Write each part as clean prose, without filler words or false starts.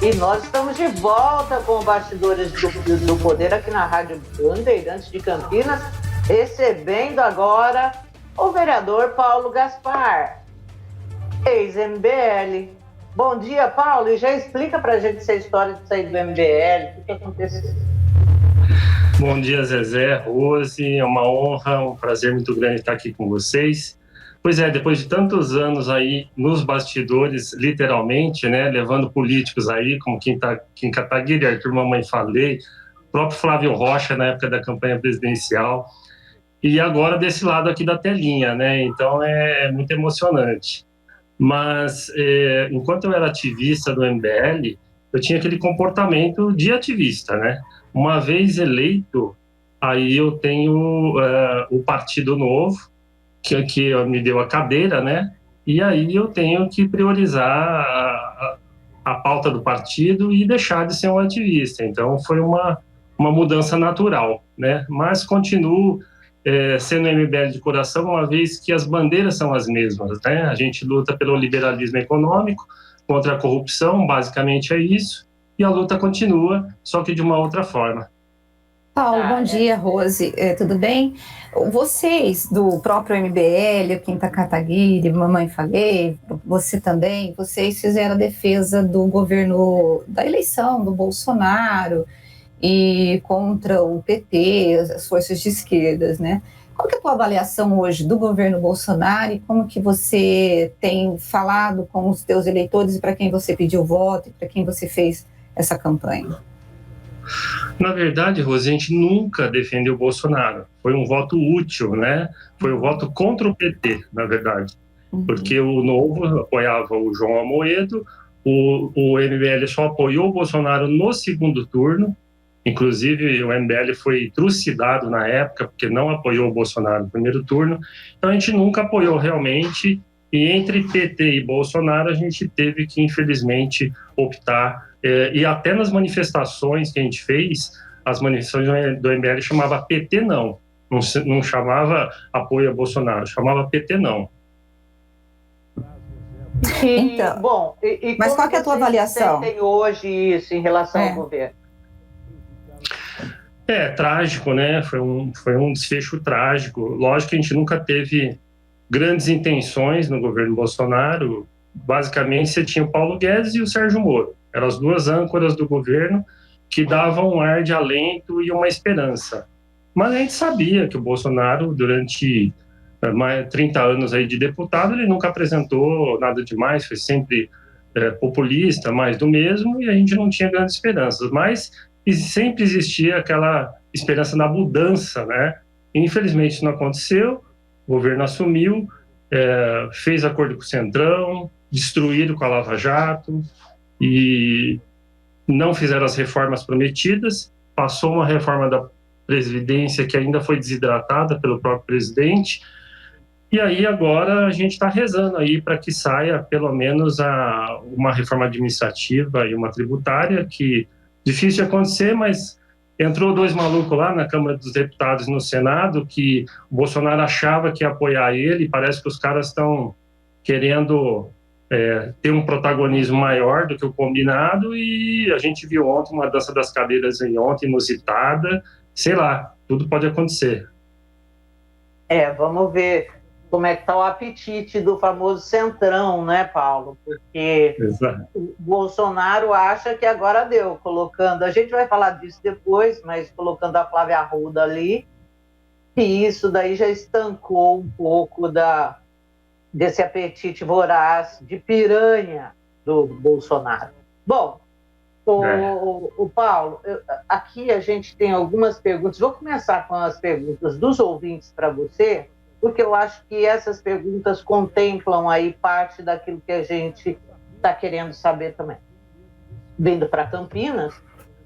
E nós estamos de volta com Bastidores do Poder aqui na Rádio Bandeirantes de Campinas, recebendo agora o vereador Paulo Gaspar, ex-MBL. Bom dia, Paulo, e já explica pra gente essa história de sair do MBL, o que aconteceu? Bom dia, Zezé, Rose, é uma honra, um prazer muito grande estar aqui com vocês. Pois é, depois de tantos anos aí nos bastidores, literalmente, né, levando políticos aí, como Kim Kataguiri, Arthur Mamãe Falei, o próprio Flávio Rocha na época da campanha presidencial, e agora desse lado aqui da telinha, né, então é muito emocionante. Mas enquanto eu era ativista do MBL, eu tinha aquele comportamento de ativista, né? Uma vez eleito, aí eu tenho o Partido Novo, que me deu a cadeira, né? E aí eu tenho que priorizar a pauta do partido e deixar de ser um ativista. Então foi uma mudança natural, né? Mas continuo sendo MBL de coração, uma vez que as bandeiras são as mesmas, né? A gente luta pelo liberalismo econômico, contra a corrupção, basicamente é isso, e a luta continua, só que de uma outra forma. Paulo, bom dia, Rose, tudo bem? Vocês do próprio MBL, Kim Kataguiri, Mamãe Falei, você também, vocês fizeram a defesa do governo, da eleição do Bolsonaro e contra o PT, as forças de esquerdas, né? Qual que é a tua avaliação hoje do governo Bolsonaro e como que você tem falado com os teus eleitores e para quem você pediu voto e para quem você fez essa campanha? Na verdade, Rose, a gente nunca defendeu o Bolsonaro. Foi um voto útil, né? Foi um voto contra o PT, na verdade. Porque o Novo apoiava o João Amoedo, o MBL só apoiou o Bolsonaro no segundo turno. Inclusive, o MBL foi trucidado na época, porque não apoiou o Bolsonaro no primeiro turno. Então, a gente nunca apoiou realmente. E entre PT e Bolsonaro, a gente teve que, infelizmente, optar. E até nas manifestações que a gente fez, as manifestações do MBL chamava PT não chamava apoio a Bolsonaro, chamava PT não. Então, bom, mas qual que é a tua avaliação? Tem hoje isso em relação ao governo? Trágico, né? Foi um desfecho trágico. Lógico que a gente nunca teve grandes intenções no governo Bolsonaro. Basicamente, você tinha o Paulo Guedes e o Sérgio Moro. Eram as duas âncoras do governo que davam um ar de alento e uma esperança. Mas a gente sabia que o Bolsonaro, durante mais 30 anos aí de deputado, ele nunca apresentou nada demais, foi sempre populista, mais do mesmo, e a gente não tinha grandes esperanças. Mas sempre existia aquela esperança na mudança, né? Infelizmente isso não aconteceu, o governo assumiu, fez acordo com o Centrão, destruíram com a Lava Jato e não fizeram as reformas prometidas, passou uma reforma da Previdência que ainda foi desidratada pelo próprio presidente, e aí agora a gente está rezando aí para que saia pelo menos uma reforma administrativa e uma tributária, que difícil de acontecer, mas entrou dois malucos lá na Câmara dos Deputados e no Senado que o Bolsonaro achava que ia apoiar ele, parece que os caras estão querendo ter um protagonismo maior do que o combinado, e a gente viu ontem uma dança das cadeiras ontem inusitada, sei lá, tudo pode acontecer. Vamos ver como é que está o apetite do famoso Centrão, né, Paulo? Porque o Bolsonaro acha que agora deu, colocando, a gente vai falar disso depois, mas colocando a Flávia Arruda ali, e isso daí já estancou um pouco desse apetite voraz de piranha do Bolsonaro. Bom, o Paulo, aqui a gente tem algumas perguntas. Vou começar com as perguntas dos ouvintes para você, porque eu acho que essas perguntas contemplam aí parte daquilo que a gente está querendo saber também. Vindo para Campinas,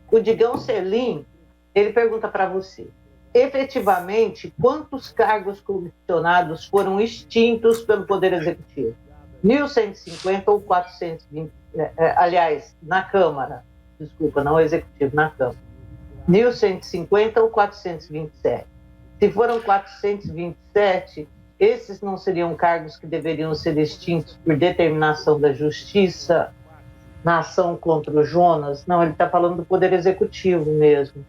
o Digão Selim, ele pergunta para você: efetivamente, quantos cargos comissionados foram extintos pelo Poder Executivo? 1.150 ou 420? Aliás, na Câmara, desculpa, não Executivo, na Câmara. 1.150 ou 427? Se foram 427, esses não seriam cargos que deveriam ser extintos por determinação da Justiça na ação contra o Jonas? Não, ele está falando do Poder Executivo mesmo.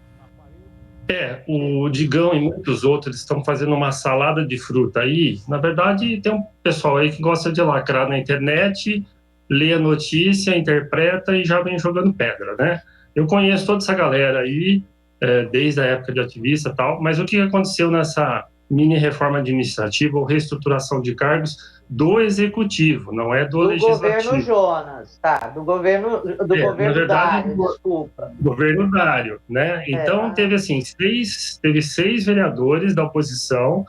O Digão e muitos outros estão fazendo uma salada de fruta aí. Na verdade, tem um pessoal aí que gosta de lacrar na internet, lê a notícia, interpreta e já vem jogando pedra, né? Eu conheço toda essa galera aí, desde a época de ativista e tal, mas o que aconteceu nessa mini reforma administrativa ou reestruturação de cargos do Executivo, não é do Legislativo. Do governo Jonas, tá? Do governo Dário, desculpa. Governo Dário, né? Então, teve seis vereadores da oposição,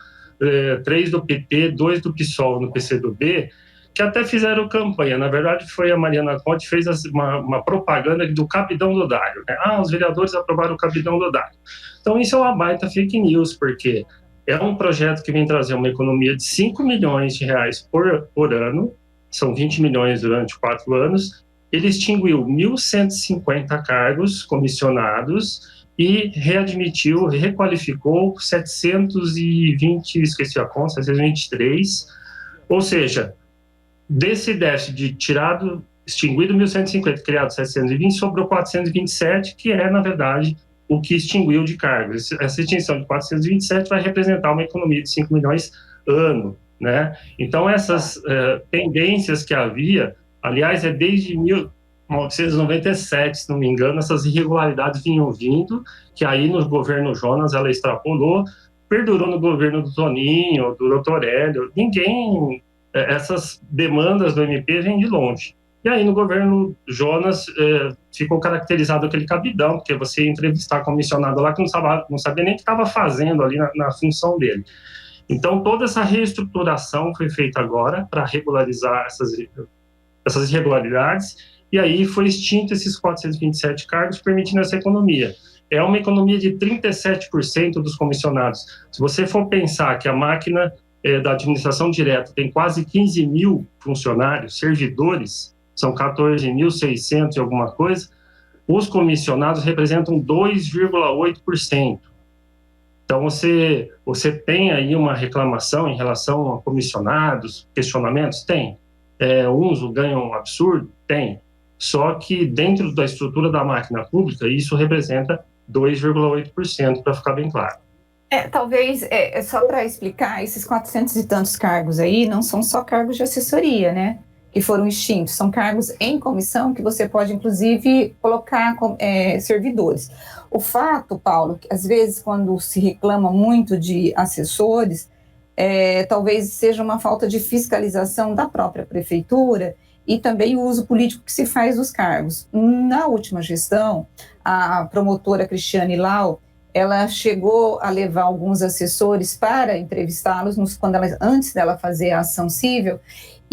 3 do PT, 2 do PSOL no PCdoB, que até fizeram campanha. Na verdade, foi a Mariana Conte que fez uma propaganda do Cabidão do Dário, né? Os vereadores aprovaram o Cabidão do Dário. Então, isso é uma baita fake news, porque é um projeto que vem trazer uma economia de 5 milhões de reais por ano, são 20 milhões durante 4 anos. Ele extinguiu 1.150 cargos comissionados e readmitiu, requalificou 720, esqueci a conta, 723, ou seja, desse déficit de extinguido 1.150, criado 720, sobrou 427, que é, na verdade, o que extinguiu de cargos. Essa extinção de 427 vai representar uma economia de 5 milhões ano, né? Então, essas tendências que havia, aliás, desde 1997, se não me engano, essas irregularidades vinham vindo, que aí no governo Jonas ela extrapolou, perdurou no governo do Toninho, do Dr. Hélio, essas demandas do MP vêm de longe. E aí, no governo Jonas, ficou caracterizado aquele cabidão, porque você ia entrevistar comissionado lá que não sabia nem o que estava fazendo ali na função dele. Então, toda essa reestruturação foi feita agora para regularizar essas irregularidades, e aí foi extinto esses 427 cargos, permitindo essa economia. É uma economia de 37% dos comissionados. Se você for pensar que a máquina da administração direta tem quase 15 mil funcionários, servidores, são 14.600 e alguma coisa, os comissionados representam 2,8%. Então, você tem aí uma reclamação em relação a comissionados, questionamentos? Tem. Uns ganham um absurdo? Tem. Só que dentro da estrutura da máquina pública, isso representa 2,8%, para ficar bem claro. Talvez, só para explicar, esses 400 e tantos cargos aí não são só cargos de assessoria, né? Que foram extintos, são cargos em comissão que você pode, inclusive, colocar servidores. O fato, Paulo, que às vezes quando se reclama muito de assessores, talvez seja uma falta de fiscalização da própria prefeitura e também o uso político que se faz dos cargos. Na última gestão, a promotora Cristiane Lau, ela chegou a levar alguns assessores para entrevistá-los antes dela fazer a ação civil.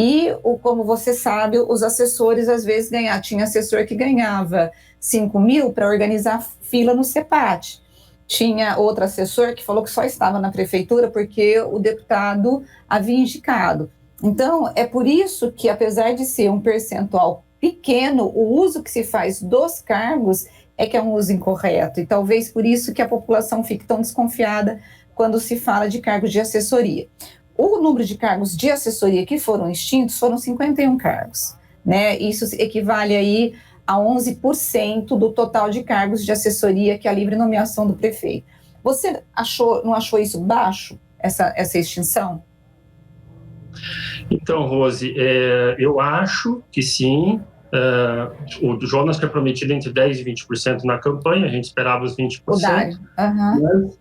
E, como você sabe, os assessores às vezes tinha assessor que ganhava 5 mil para organizar fila no CEPAT. Tinha outro assessor que falou que só estava na prefeitura porque o deputado havia indicado. Então, é por isso que, apesar de ser um percentual pequeno, o uso que se faz dos cargos é que é um uso incorreto. E talvez por isso que a população fique tão desconfiada quando se fala de cargos de assessoria. O número de cargos de assessoria que foram extintos foram 51 cargos, né? Isso equivale aí a 11% do total de cargos de assessoria, que é a livre nomeação do prefeito. Você não achou isso baixo, essa extinção? Então, Rose, eu acho que sim. O Jonas tinha prometido entre 10% e 20% na campanha, a gente esperava os 20%. O Dário. Uhum.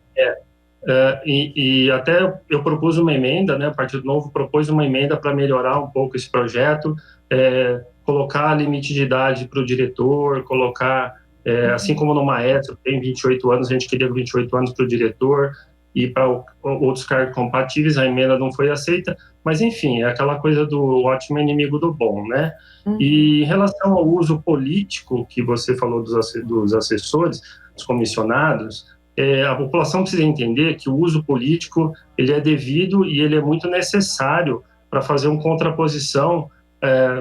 E até eu propus uma emenda, né? O Partido Novo propôs uma emenda para melhorar um pouco esse projeto, colocar limite de idade para o diretor, colocar, assim como no Maestro tem 28 anos, a gente queria 28 anos para o diretor e para outros cargos compatíveis, a emenda não foi aceita, mas enfim, é aquela coisa do ótimo inimigo do bom, né? E em relação ao uso político que você falou dos assessores, dos comissionados, a população precisa entender que o uso político ele é devido e ele é muito necessário para fazer uma contraposição.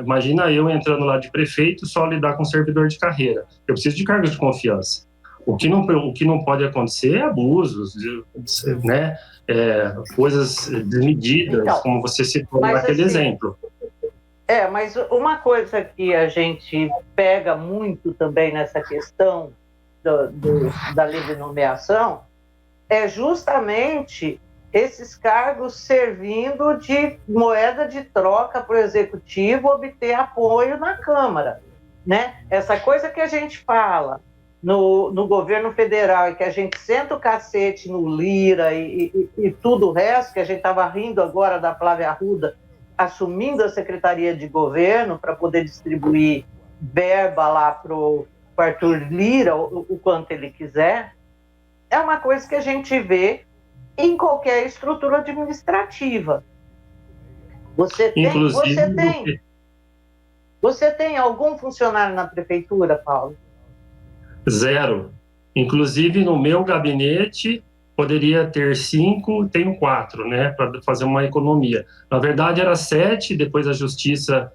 Imagina eu entrando lá de prefeito só lidar com servidor de carreira. Eu preciso de cargos de confiança. O que não pode acontecer é abusos, né? Coisas desmedidas, então, como você citou naquele exemplo. Mas uma coisa que a gente pega muito também nessa questão da livre nomeação é justamente esses cargos servindo de moeda de troca para o executivo obter apoio na Câmara, né? Essa coisa que a gente fala no governo federal e que a gente senta o cacete no Lira e tudo o resto, que a gente estava rindo agora da Flávia Arruda assumindo a Secretaria de Governo para poder distribuir verba lá para o Arthur Lira o quanto ele quiser, é uma coisa que a gente vê em qualquer estrutura administrativa. Você tem algum funcionário na prefeitura, Paulo? Zero. Inclusive, no meu gabinete, poderia ter 5, tenho 4, né, para fazer uma economia. Na verdade, era 7, depois a Justiça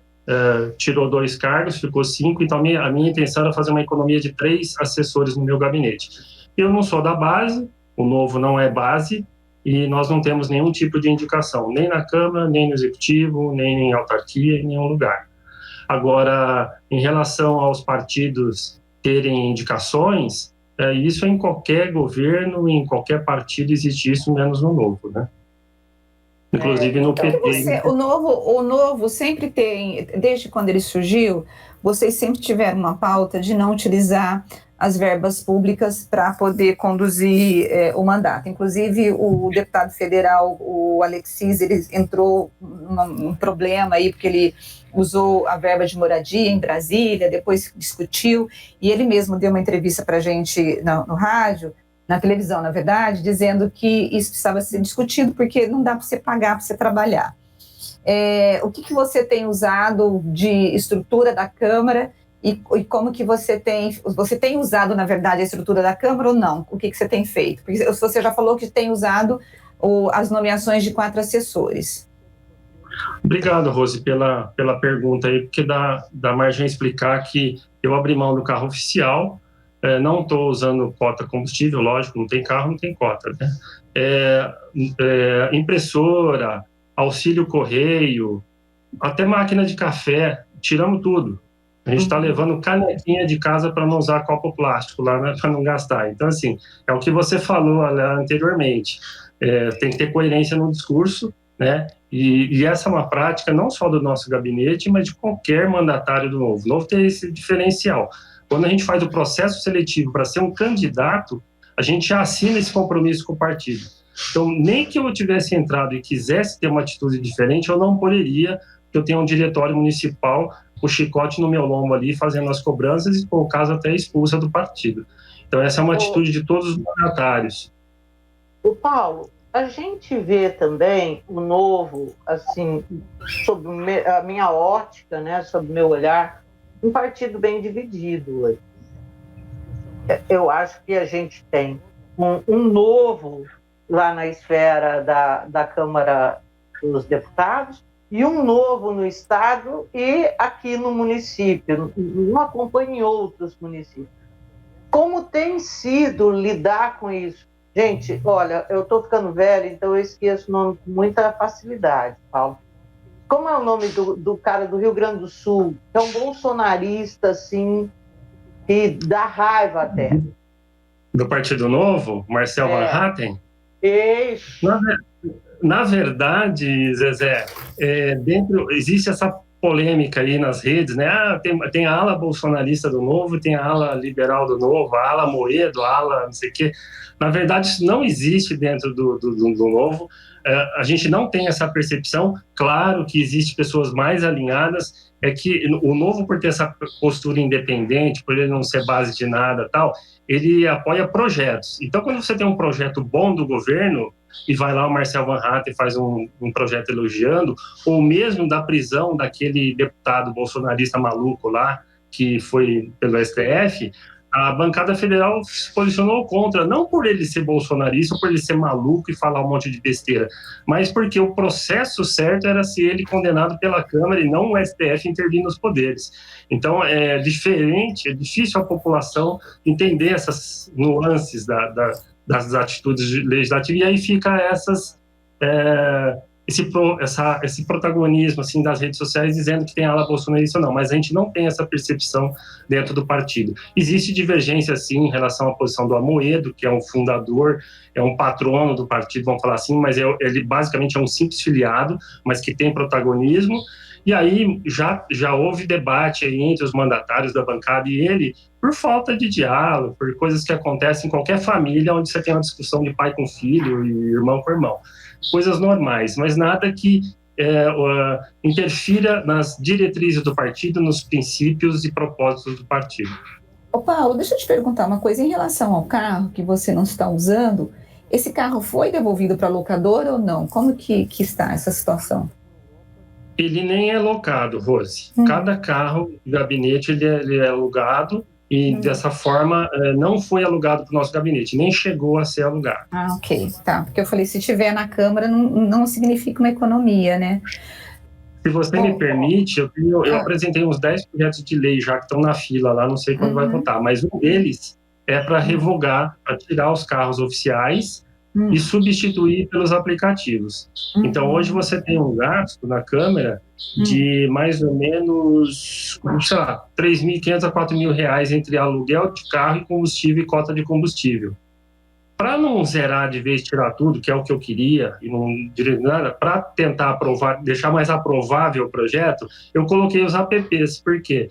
tirou 2 cargos, ficou 5, então a minha intenção era fazer uma economia de 3 assessores no meu gabinete. Eu não sou da base, o Novo não é base, e nós não temos nenhum tipo de indicação, nem na Câmara, nem no Executivo, nem em autarquia, em nenhum lugar. Agora, em relação aos partidos terem indicações, isso em qualquer governo, em qualquer partido existe isso, menos no Novo, né? Inclusive no PT. O Novo sempre tem, desde quando ele surgiu, vocês sempre tiveram uma pauta de não utilizar as verbas públicas para poder conduzir o mandato. Inclusive, o deputado federal, o Alexis, ele entrou num problema aí, porque ele usou a verba de moradia em Brasília, depois discutiu, e ele mesmo deu uma entrevista para a gente no rádio, na televisão, na verdade, dizendo que isso precisava ser discutido, porque não dá para você pagar para você trabalhar. O que você tem usado de estrutura da Câmara e como que você tem usado, na verdade, a estrutura da Câmara ou não? O que você tem feito? Porque você já falou que tem usado as nomeações de 4 assessores. Obrigado, Rose, pela pergunta aí, porque dá margem a explicar que eu abri mão do carro oficial, não estou usando cota combustível, lógico, não tem carro, não tem cota, né? Impressora, auxílio correio, até máquina de café, tiramos tudo. A gente está levando canequinha de casa para não usar copo plástico lá, né, para não gastar. Então, assim, é o que você falou anteriormente. Tem que ter coerência no discurso, né? E essa é uma prática não só do nosso gabinete, mas de qualquer mandatário do Novo. O Novo tem esse diferencial. Quando a gente faz o processo seletivo para ser um candidato, a gente já assina esse compromisso com o partido. Então, nem que eu tivesse entrado e quisesse ter uma atitude diferente, eu não poderia, porque eu tenho um diretório municipal, o chicote no meu lombo ali, fazendo as cobranças e, por caso, até expulsa do partido. Então, essa é uma atitude de todos os mandatários. O Paulo, a gente vê também o Novo, assim, sob a minha ótica, né, sob o meu olhar, um partido bem dividido hoje. Eu acho que a gente tem um Novo lá na esfera da Câmara dos Deputados e um Novo no Estado e aqui no município, não acompanho em outros municípios. Como tem sido lidar com isso? Gente, olha, eu estou ficando velha, então eu esqueço o nome com muita facilidade, Paulo. Como é o nome do cara do Rio Grande do Sul? É um bolsonarista, assim, que dá raiva até. Do Partido Novo? Marcel Van Hatten? Isso. Na verdade, Zezé, existe essa polêmica aí nas redes, né? Tem a ala bolsonarista do Novo, tem a ala liberal do Novo, a ala Moedo, a ala não sei o quê. Na verdade, isso não existe dentro do Novo. A gente não tem essa percepção. Claro que existem pessoas mais alinhadas, é que o Novo, por ter essa postura independente, por ele não ser base de nada tal, ele apoia projetos. Então, quando você tem um projeto bom do governo, e vai lá o Marcel Van Hatten e faz um projeto elogiando, ou mesmo da prisão daquele deputado bolsonarista maluco lá, que foi pelo STF, a bancada federal se posicionou contra, não por ele ser bolsonarista, ou por ele ser maluco e falar um monte de besteira, mas porque o processo certo era ser ele condenado pela Câmara e não o STF intervir nos poderes. Então, é diferente, é difícil a população entender essas nuances das atitudes legislativas, e aí fica esse protagonismo assim das redes sociais dizendo que tem ala bolsonarista ou não, mas a gente não tem essa percepção dentro do partido. Existe divergência, sim, em relação à posição do Amoedo, que é um fundador, é um patrono do partido, vamos falar assim, mas ele basicamente é um simples filiado, mas que tem protagonismo. E aí já houve debate aí entre os mandatários da bancada e ele por falta de diálogo, por coisas que acontecem em qualquer família onde você tem uma discussão de pai com filho e irmão com irmão. Coisas normais, mas nada que interfira nas diretrizes do partido, nos princípios e propósitos do partido. Ô Paulo, deixa eu te perguntar uma coisa. Em relação ao carro que você não está usando, esse carro foi devolvido para a locadora ou não? Como que está essa situação? Ele nem é locado, Rose. Cada carro de gabinete ele é alugado e dessa forma não foi alugado para o nosso gabinete, nem chegou a ser alugado. Ah, ok, tá. Porque eu falei, se tiver na Câmara não significa uma economia, né? Se você me permite, eu apresentei uns 10 projetos de lei já que estão na fila lá, não sei quando vai votar, mas um deles é para revogar, para tirar os carros oficiais e substituir pelos aplicativos. Então, hoje você tem um gasto na Câmara de mais ou menos, sei lá, R$3.500 a R$4.000 entre aluguel de carro e combustível e cota de combustível. Para não zerar de vez, tirar tudo, que é o que eu queria, e não direito nada, para tentar aprovar, deixar mais aprovável o projeto, eu coloquei os APPs, porque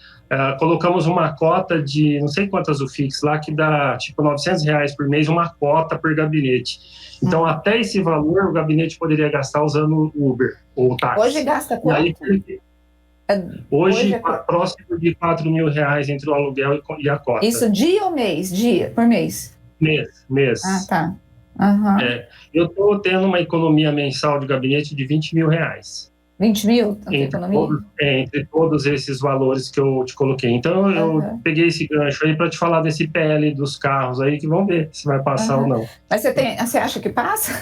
colocamos uma cota de não sei quantas UFIX lá, que dá tipo R$900 por mês, uma cota por gabinete. Então, até esse valor, o gabinete poderia gastar usando o Uber ou o táxi. Hoje gasta quanto? Hoje próximo de R$4.000 entre o aluguel e a cota. Isso dia ou mês? Dia por mês? Mês. Ah, tá. Uhum. Eu estou tendo uma economia mensal de gabinete de R$20.000. 20 mil? Entre todos esses valores que eu te coloquei. Então, eu peguei esse gancho aí para te falar desse PL dos carros aí, que vamos ver se vai passar ou não. Mas você acha que passa?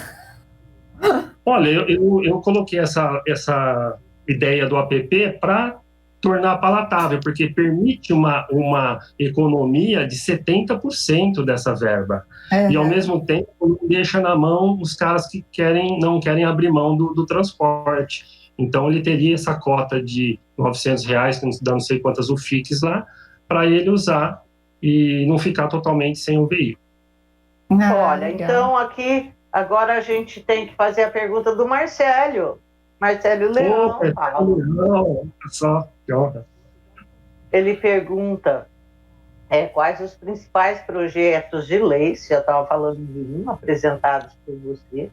Olha, eu coloquei essa ideia do APP para tornar palatável, porque permite uma economia de 70% dessa verba. E, ao mesmo tempo, não deixa na mão os caras que não querem abrir mão do transporte. Então, ele teria essa cota de R$900, que dá não sei quantas UFIX lá, para ele usar e não ficar totalmente sem o veículo. Olha, legal. Então aqui, agora a gente tem que fazer a pergunta do Marcelo Leão. Ele pergunta quais os principais projetos de lei, você já estava falando de apresentados por você,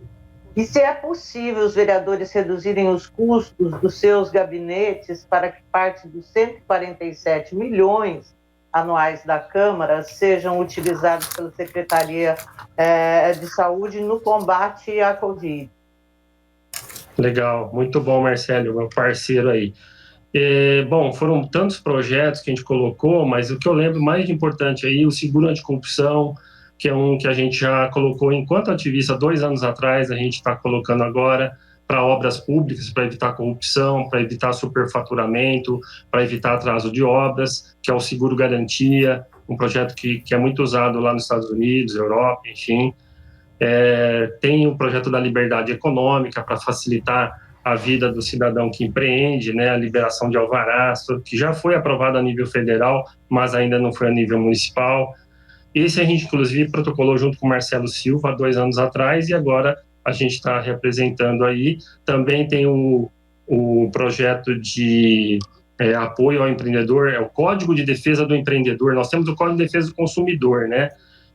e se é possível os vereadores reduzirem os custos dos seus gabinetes para que parte dos 147 milhões anuais da Câmara sejam utilizados pela Secretaria de Saúde no combate à Covid. Legal, muito bom, Marcelo, meu parceiro aí. Bom, foram tantos projetos que a gente colocou, mas o que eu lembro mais de importante aí, o seguro anticorrupção, que é um que a gente já colocou enquanto ativista 2 anos atrás, a gente está colocando agora para obras públicas, para evitar corrupção, para evitar superfaturamento, para evitar atraso de obras, que é o seguro garantia, um projeto que é muito usado lá nos Estados Unidos, Europa, enfim. Tem o projeto da liberdade econômica para facilitar a vida do cidadão que empreende, né, a liberação de alvarás, que já foi aprovado a nível federal, mas ainda não foi a nível municipal. Esse a gente, inclusive, protocolou junto com o Marcelo Silva há 2 anos atrás e agora a gente está representando aí. Também tem o projeto de apoio ao empreendedor, é o Código de Defesa do Empreendedor. Nós temos o Código de Defesa do Consumidor, né?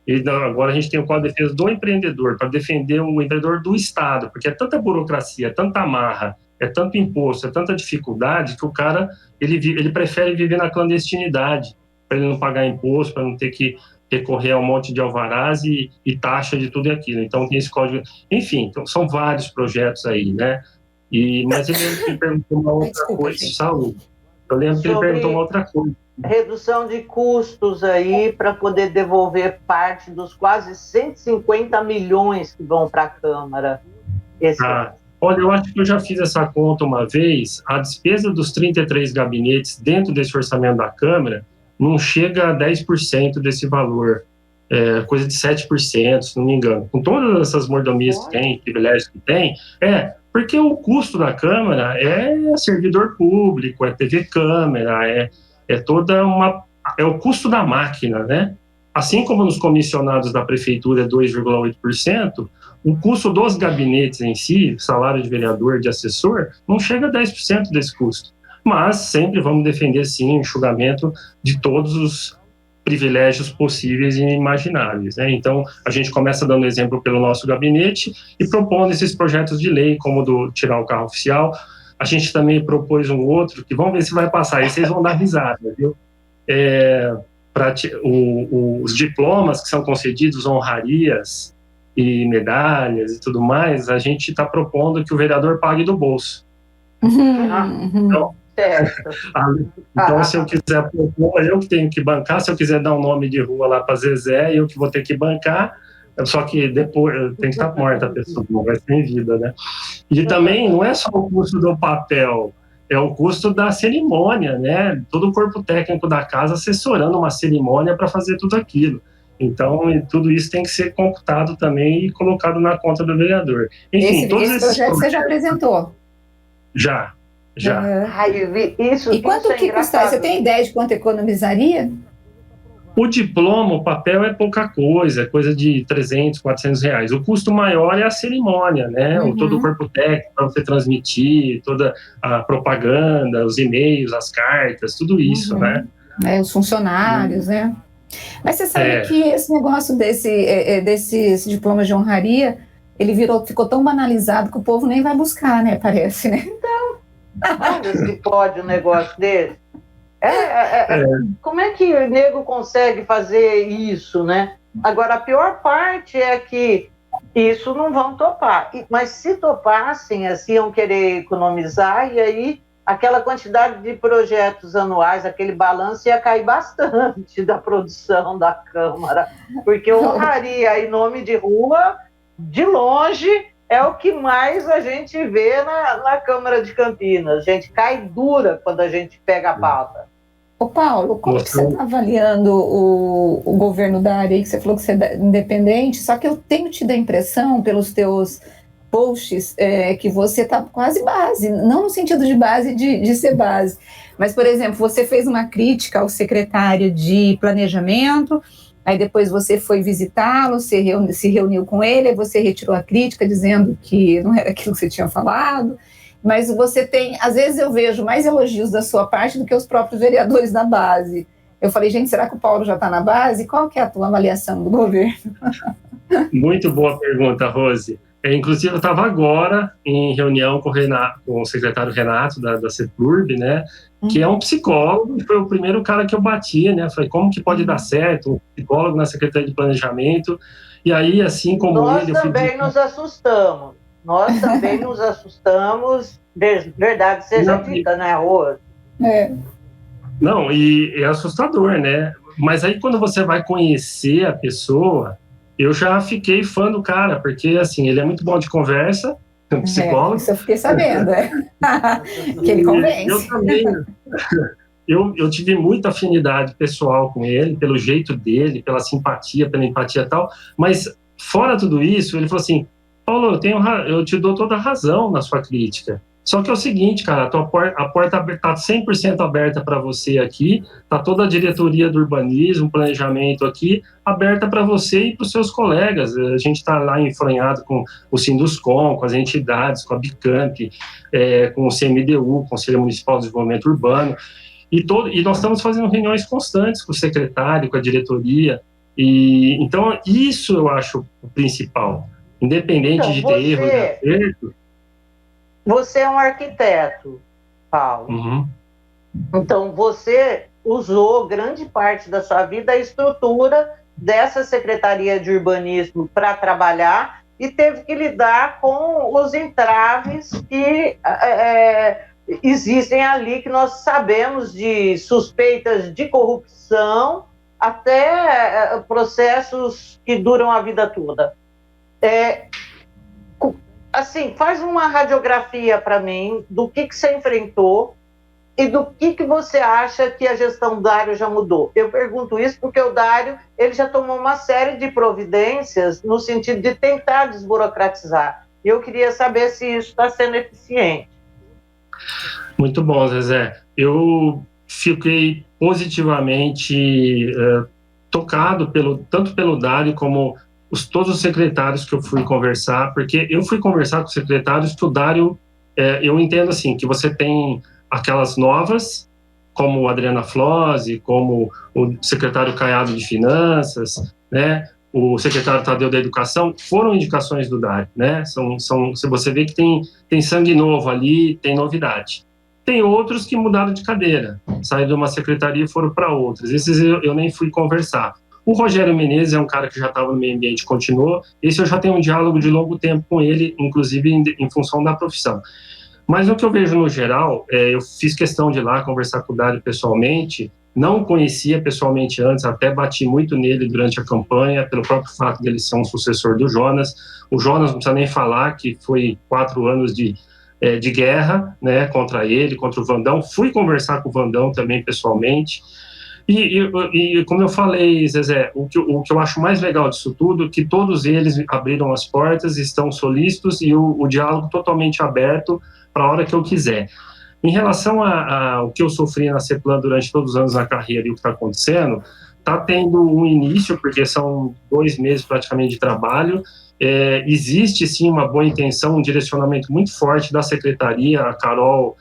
E agora a gente tem o Código de Defesa do Empreendedor, para defender o empreendedor do Estado, porque é tanta burocracia, é tanta amarra, é tanto imposto, é tanta dificuldade que o cara ele prefere viver na clandestinidade, para ele não pagar imposto, para não ter que recorrer a um monte de alvarás e taxa de tudo e aquilo. Então tem esse código. Enfim, então, são vários projetos aí, né? Mas ele me perguntou uma outra coisa, saúde. Eu lembro que ele perguntou uma outra coisa. Redução de custos aí para poder devolver parte dos quase 150 milhões que vão para a Câmara. Olha, eu acho que eu já fiz essa conta uma vez. A despesa dos 33 gabinetes dentro desse orçamento da Câmara não chega a 10% desse valor. Coisa de 7%, se não me engano. Com todas essas mordomias que tem, privilégios que tem, Porque o custo da Câmara é servidor público, é TV Câmara, é o custo da máquina, né? Assim como nos comissionados da prefeitura é 2,8%, o custo dos gabinetes em si, salário de vereador, de assessor, não chega a 10% desse custo. Mas sempre vamos defender, sim, o enxugamento de todos os privilégios possíveis e imagináveis, né? Então, a gente começa dando exemplo pelo nosso gabinete e propondo esses projetos de lei, como o do tirar o carro oficial. A gente também propôs um outro, que vamos ver se vai passar, e vocês vão dar risada, viu? Os diplomas que são concedidos, honrarias e medalhas e tudo mais, a gente está propondo que o vereador pague do bolso. Então, então, se eu quiser propor, eu que tenho que bancar. Se eu quiser dar um nome de rua lá para Zezé, eu que vou ter que bancar. Só que depois tem que estar morta a pessoa, não vai ser em vida, né? E também não é só o custo do papel, é o custo da cerimônia, né? Todo o corpo técnico da casa assessorando uma cerimônia para fazer tudo aquilo. Então, tudo isso tem que ser computado também e colocado na conta do vereador. Enfim, esse projeto você já apresentou? Já. E quanto que custaria? Você tem ideia de quanto economizaria? O diploma, o papel é pouca coisa, é coisa de 300, 400 reais. O custo maior é a cerimônia, né? Todo o corpo técnico para você transmitir, toda a propaganda, os e-mails, as cartas, tudo isso, né? Os funcionários, né? Mas você sabe que esse negócio desses diplomas de honraria, ele ficou tão banalizado que o povo nem vai buscar, né? Parece, né? Então, olha se pode um negócio desse. Como é que o nego consegue fazer isso, né? Agora, a pior parte é que isso não vão topar. Mas se topassem, assim, iam querer economizar, e aí aquela quantidade de projetos anuais, aquele balanço ia cair bastante da produção da Câmara. Porque honraria em nome de rua, de longe, é o que mais a gente vê na Câmara de Campinas. A gente cai dura quando a gente pega a pauta. Ô Paulo, como que você está avaliando o governo da área aí, que você falou que você é independente, só que eu tenho tido a impressão, pelos teus posts, que você está quase base, não no sentido de base de ser base, mas, por exemplo, você fez uma crítica ao secretário de Planejamento, aí depois você foi visitá-lo, se reuniu com ele, aí você retirou a crítica dizendo que não era aquilo que você tinha falado, mas você tem, às vezes eu vejo mais elogios da sua parte do que os próprios vereadores da base. Eu falei, gente, será que o Paulo já está na base? Qual que é a tua avaliação do governo? Muito boa pergunta, Rose. Inclusive, eu estava agora em reunião com o secretário Renato da CEPURB, né, que é um psicólogo, e foi o primeiro cara que eu bati, né, falei, como que pode dar certo um psicólogo na Secretaria de Planejamento? E aí, assim como Nós também nos assustamos. Nós também nos assustamos, verdade seja dita, né, Rose? Não, e é assustador, né? Mas aí quando você vai conhecer a pessoa, eu já fiquei fã do cara, porque assim, ele é muito bom de conversa, é um psicólogo. Isso eu fiquei sabendo, que ele convence. Eu também, eu tive muita afinidade pessoal com ele, pelo jeito dele, pela simpatia, pela empatia e tal, mas fora tudo isso, ele falou assim, Paulo, eu te dou toda a razão na sua crítica. Só que é o seguinte, cara, a porta está 100% aberta para você aqui, está toda a diretoria do urbanismo, planejamento aqui, aberta para você e para os seus colegas. A gente está lá enfranhado com o Sinduscom, com as entidades, com a Bicamp, com o CMDU, Conselho Municipal de Desenvolvimento Urbano, e nós estamos fazendo reuniões constantes com o secretário, com a diretoria, e então isso eu acho o principal. Independente de ter erro e acerto. Você é um arquiteto, Paulo. Então, você usou grande parte da sua vida a estrutura dessa Secretaria de Urbanismo para trabalhar e teve que lidar com os entraves que existem ali, que nós sabemos, de suspeitas de corrupção até processos que duram a vida toda. Assim, faz uma radiografia para mim do que você enfrentou e do que você acha que a gestão do Dário já mudou. Eu pergunto isso porque o Dário ele já tomou uma série de providências no sentido de tentar desburocratizar. E eu queria saber se isso está sendo eficiente. Muito bom, Zezé. Eu fiquei positivamente tocado tanto pelo Dário como todos os secretários que eu fui conversar, porque eu fui conversar com os secretários que o Dário, eu entendo assim, que você tem aquelas novas, como a Adriana Flose, como o secretário Caiado de Finanças, né, o secretário Tadeu da Educação, foram indicações do Dário, né, você vê que tem sangue novo ali, tem novidade. Tem outros que mudaram de cadeira, saíram de uma secretaria e foram para outras. Esses eu nem fui conversar. O Rogério Menezes é um cara que já estava no meio ambiente e continuou. Esse eu já tenho um diálogo de longo tempo com ele, inclusive em função da profissão. Mas o que eu vejo no geral, eu fiz questão de ir lá conversar com o Dário pessoalmente, não o conhecia pessoalmente antes, até bati muito nele durante a campanha, pelo próprio fato dele ser um sucessor do Jonas. O Jonas não precisa nem falar que foi 4 anos de guerra, né, contra ele, contra o Vandão. Fui conversar com o Vandão também pessoalmente. E como eu falei, Zezé, o que eu acho mais legal disso tudo é que todos eles abriram as portas, estão solícitos e o diálogo totalmente aberto para a hora que eu quiser. Em relação ao que eu sofri na CEPLAN durante todos os anos da carreira e o que está acontecendo, está tendo um início, porque são 2 meses praticamente de trabalho. Existe sim uma boa intenção, um direcionamento muito forte da secretaria, a Carol,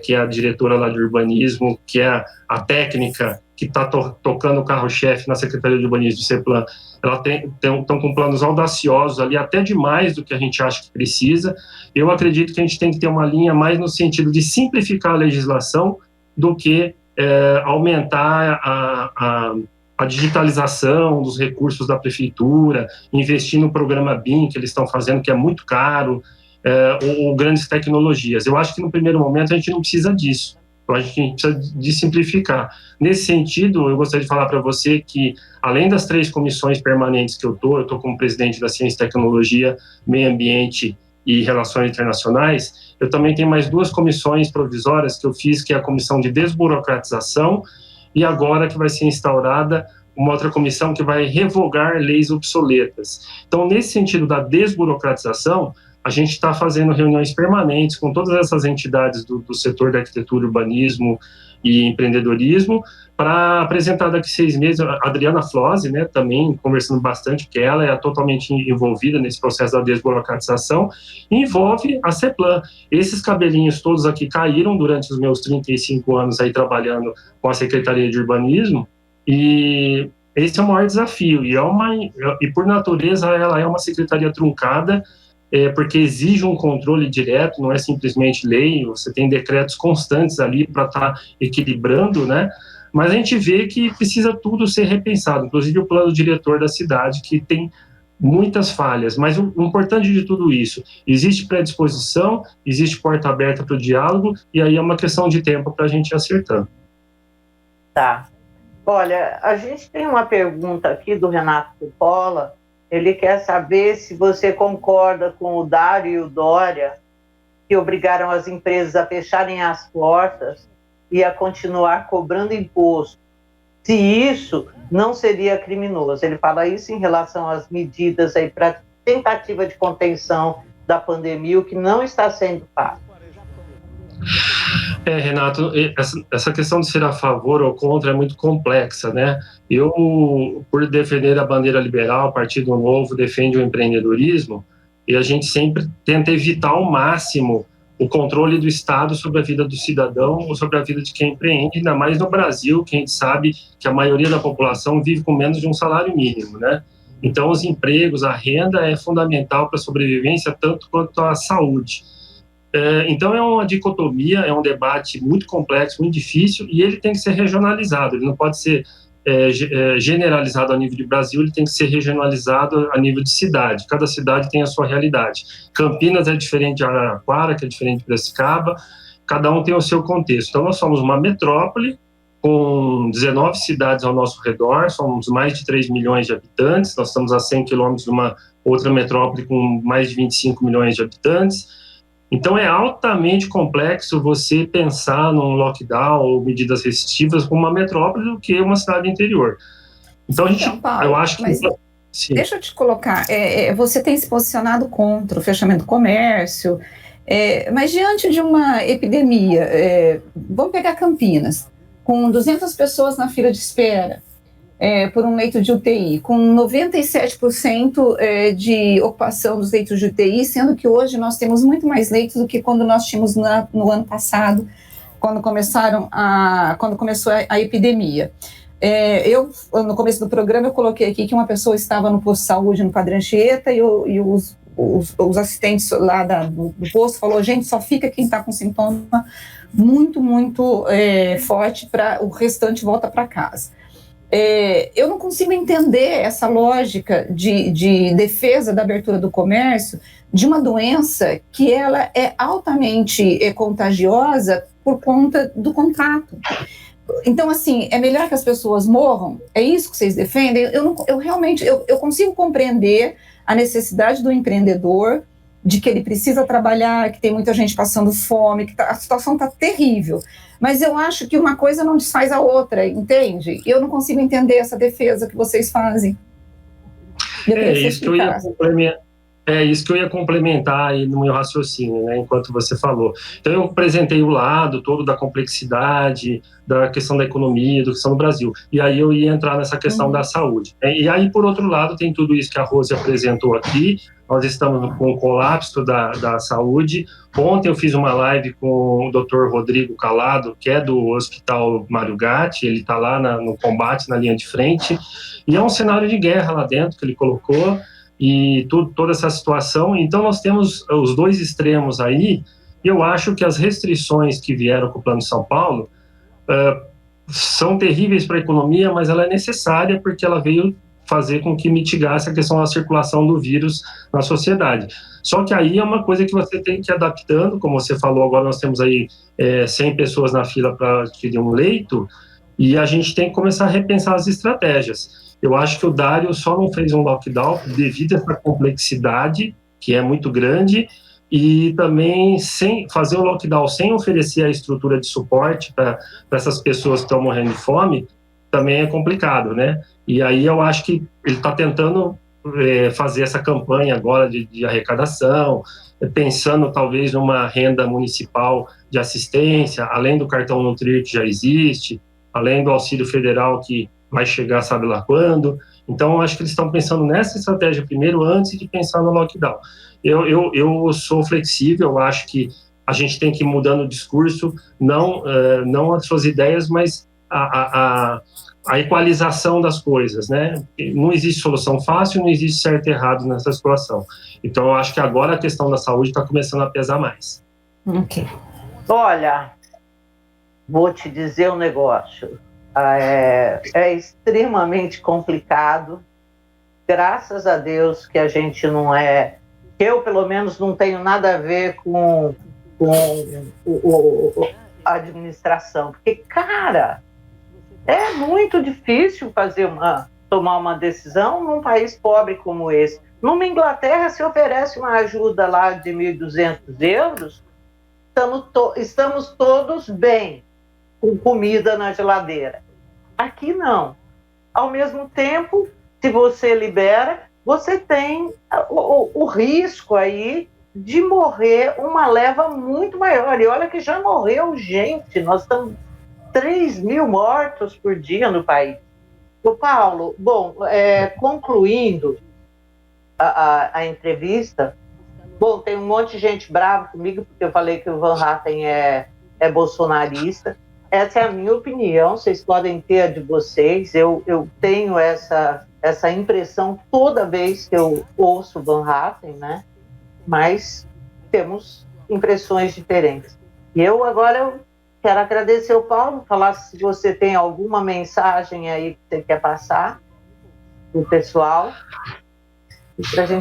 que é a diretora lá de urbanismo, que é a técnica que está tocando o carro-chefe na Secretaria de Urbanismo do CEPLAN, estão com planos audaciosos ali, até demais do que a gente acha que precisa. Eu acredito que a gente tem que ter uma linha mais no sentido de simplificar a legislação do que aumentar a digitalização dos recursos da prefeitura, investir no programa BIM que eles estão fazendo, que é muito caro, ou grandes tecnologias. Eu acho que no primeiro momento a gente não precisa disso. Eu acho que a gente precisa de simplificar. Nesse sentido, eu gostaria de falar para você que, além das 3 comissões permanentes que eu estou como presidente da Ciência e Tecnologia, Meio Ambiente e Relações Internacionais, eu também tenho mais 2 comissões provisórias que eu fiz, que é a Comissão de Desburocratização, e agora que vai ser instaurada uma outra comissão que vai revogar leis obsoletas. Então, nesse sentido da desburocratização, a gente está fazendo reuniões permanentes com todas essas entidades do setor da arquitetura, urbanismo e empreendedorismo, para apresentar daqui 6 meses a Adriana Flose, né, também conversando bastante, porque ela é totalmente envolvida nesse processo da desburocratização, e envolve a CEPLAN. Esses cabelinhos todos aqui caíram durante os meus 35 anos aí trabalhando com a Secretaria de Urbanismo, e esse é o maior desafio, e por natureza ela é uma secretaria truncada, porque exige um controle direto, não é simplesmente lei, você tem decretos constantes ali para estar equilibrando, né? Mas a gente vê que precisa tudo ser repensado, inclusive o plano diretor da cidade, que tem muitas falhas, mas o importante de tudo isso, existe predisposição, existe porta aberta para o diálogo, e aí é uma questão de tempo para a gente ir acertando. Tá. Olha, a gente tem uma pergunta aqui do Renato Cupola. Ele quer saber se você concorda com o Dário e o Dória, que obrigaram as empresas a fecharem as portas e a continuar cobrando imposto. Se isso não seria criminoso. Ele fala isso em relação às medidas aí para tentativa de contenção da pandemia, o que não está sendo fácil. Renato, essa questão de ser a favor ou contra é muito complexa, né? Eu, por defender a bandeira liberal, o Partido Novo defende o empreendedorismo, e a gente sempre tenta evitar ao máximo o controle do Estado sobre a vida do cidadão ou sobre a vida de quem empreende, ainda mais no Brasil, que a gente sabe que a maioria da população vive com menos de um salário mínimo, né? Então, os empregos, a renda é fundamental para a sobrevivência, tanto quanto a saúde. Então, é uma dicotomia, é um debate muito complexo, muito difícil, e ele tem que ser regionalizado, ele não pode ser generalizado a nível de Brasil, ele tem que ser regionalizado a nível de cidade. Cada cidade tem a sua realidade. Campinas é diferente de Araraquara, que é diferente de Piracicaba, cada um tem o seu contexto. Então, nós somos uma metrópole com 19 cidades ao nosso redor, somos mais de 3 milhões de habitantes, nós estamos a 100 quilômetros de uma outra metrópole com mais de 25 milhões de habitantes. Então, é altamente complexo você pensar num lockdown ou medidas restritivas com uma metrópole do que uma cidade interior. Então, eu acho que... deixa eu te colocar, você tem se posicionado contra o fechamento do comércio, mas diante de uma epidemia, vamos pegar Campinas, com 200 pessoas na fila de espera, por um leito de UTI, com 97% de ocupação dos leitos de UTI, sendo que hoje nós temos muito mais leitos do que quando nós tínhamos no ano passado, quando começou a epidemia. No começo do programa, eu coloquei aqui que uma pessoa estava no posto de saúde no Padre Anchieta e os assistentes lá do posto falou, gente, só fica quem está com sintoma muito, muito forte, para o restante volta para casa. Eu não consigo entender essa lógica de defesa da abertura do comércio de uma doença que ela é altamente contagiosa por conta do contato. Então, assim, é melhor que as pessoas morram? É isso que vocês defendem? Eu realmente consigo compreender a necessidade do empreendedor, de que ele precisa trabalhar, que tem muita gente passando fome, que a situação está terrível. Mas eu acho que uma coisa não desfaz a outra, entende? Eu não consigo entender essa defesa que vocês fazem. Isso que eu ia complementar aí no meu raciocínio, né, enquanto você falou. Então, eu apresentei o lado todo da complexidade, da questão da economia, da questão do Brasil. E aí eu ia entrar nessa questão da saúde. E aí, por outro lado, tem tudo isso que a Rose apresentou aqui. Nós estamos com o colapso da saúde. Ontem eu fiz uma live com o Dr. Rodrigo Calado, que é do Hospital Mário Gatti. Ele está lá no combate, na linha de frente. E é um cenário de guerra lá dentro que ele colocou. E toda essa situação. Então, nós temos os dois extremos aí, e eu acho que as restrições que vieram com o Plano de São Paulo são terríveis para a economia, mas ela é necessária porque ela veio fazer com que mitigasse a questão da circulação do vírus na sociedade. Só que aí é uma coisa que você tem que ir adaptando, como você falou, agora nós temos aí 100 pessoas na fila para adquirir um leito, e a gente tem que começar a repensar as estratégias. Eu acho que o Dário só não fez um lockdown devido a essa complexidade, que é muito grande, e também sem fazer o lockdown sem oferecer a estrutura de suporte para essas pessoas que estão morrendo de fome, também é complicado, né? E aí eu acho que ele está tentando fazer essa campanha agora de arrecadação, pensando talvez numa renda municipal de assistência, além do cartão Nutrir que já existe, além do auxílio federal que vai chegar sabe lá quando. Então, eu acho que eles estão pensando nessa estratégia primeiro, antes de pensar no lockdown. Eu sou flexível, eu acho que a gente tem que ir mudando o discurso, não as suas ideias, mas a equalização das coisas, né? Não existe solução fácil, não existe certo e errado nessa situação. Então, eu acho que agora a questão da saúde está começando a pesar mais. Ok. Olha, vou te dizer um negócio. É extremamente complicado. Graças a Deus que a gente não é... Eu, pelo menos, não tenho nada a ver com a administração. Porque, cara, é muito difícil tomar uma decisão num país pobre como esse. Numa Inglaterra, se oferece uma ajuda lá de 1.200 euros, estamos todos bem, com comida na geladeira. Aqui não. Ao mesmo tempo, se você libera, você tem o risco aí de morrer uma leva muito maior. E olha que já morreu gente, nós estamos 3.000 mortos por dia no país. O Paulo, bom, concluindo a entrevista, bom, tem um monte de gente brava comigo, porque eu falei que o Van Hatten é bolsonarista. Essa é a minha opinião, vocês podem ter a de vocês. Eu tenho essa impressão toda vez que eu ouço Van Hatten, né? Mas temos impressões diferentes. E eu quero agradecer ao Paulo, falar se você tem alguma mensagem aí que você quer passar para o pessoal.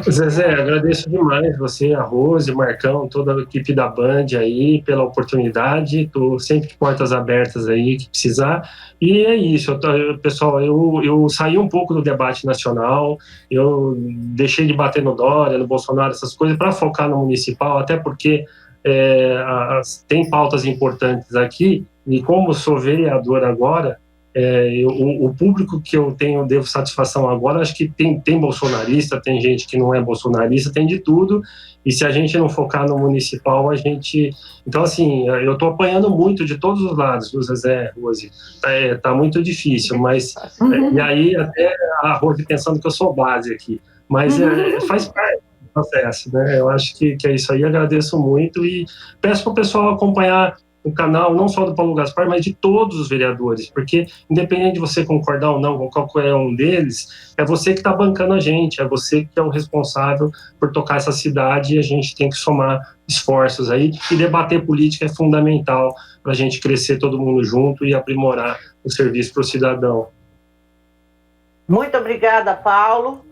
Zezé, agradeço demais você, a Rose, o Marcão, toda a equipe da Band aí, pela oportunidade. Estou sempre de portas abertas aí, que precisar. E é isso, pessoal, eu saí um pouco do debate nacional, eu deixei de bater no Dória, no Bolsonaro, essas coisas, para focar no municipal, até porque tem pautas importantes aqui, e como sou vereador agora, o público que eu devo satisfação agora, acho que tem bolsonarista, tem gente que não é bolsonarista, tem de tudo, e se a gente não focar no municipal, a gente... Então, assim, eu estou apanhando muito de todos os lados, do Zezé, Rose, tá muito difícil, mas... E aí, até a Rose pensando que eu sou base aqui, mas faz parte do processo, né? Eu acho que é isso aí, agradeço muito e peço para o pessoal acompanhar o canal, não só do Paulo Gaspar, mas de todos os vereadores, porque independente de você concordar ou não com qualquer um deles, é você que está bancando a gente, é você que é o responsável por tocar essa cidade e a gente tem que somar esforços aí, e debater política é fundamental para a gente crescer todo mundo junto e aprimorar o serviço para o cidadão. Muito obrigada, Paulo.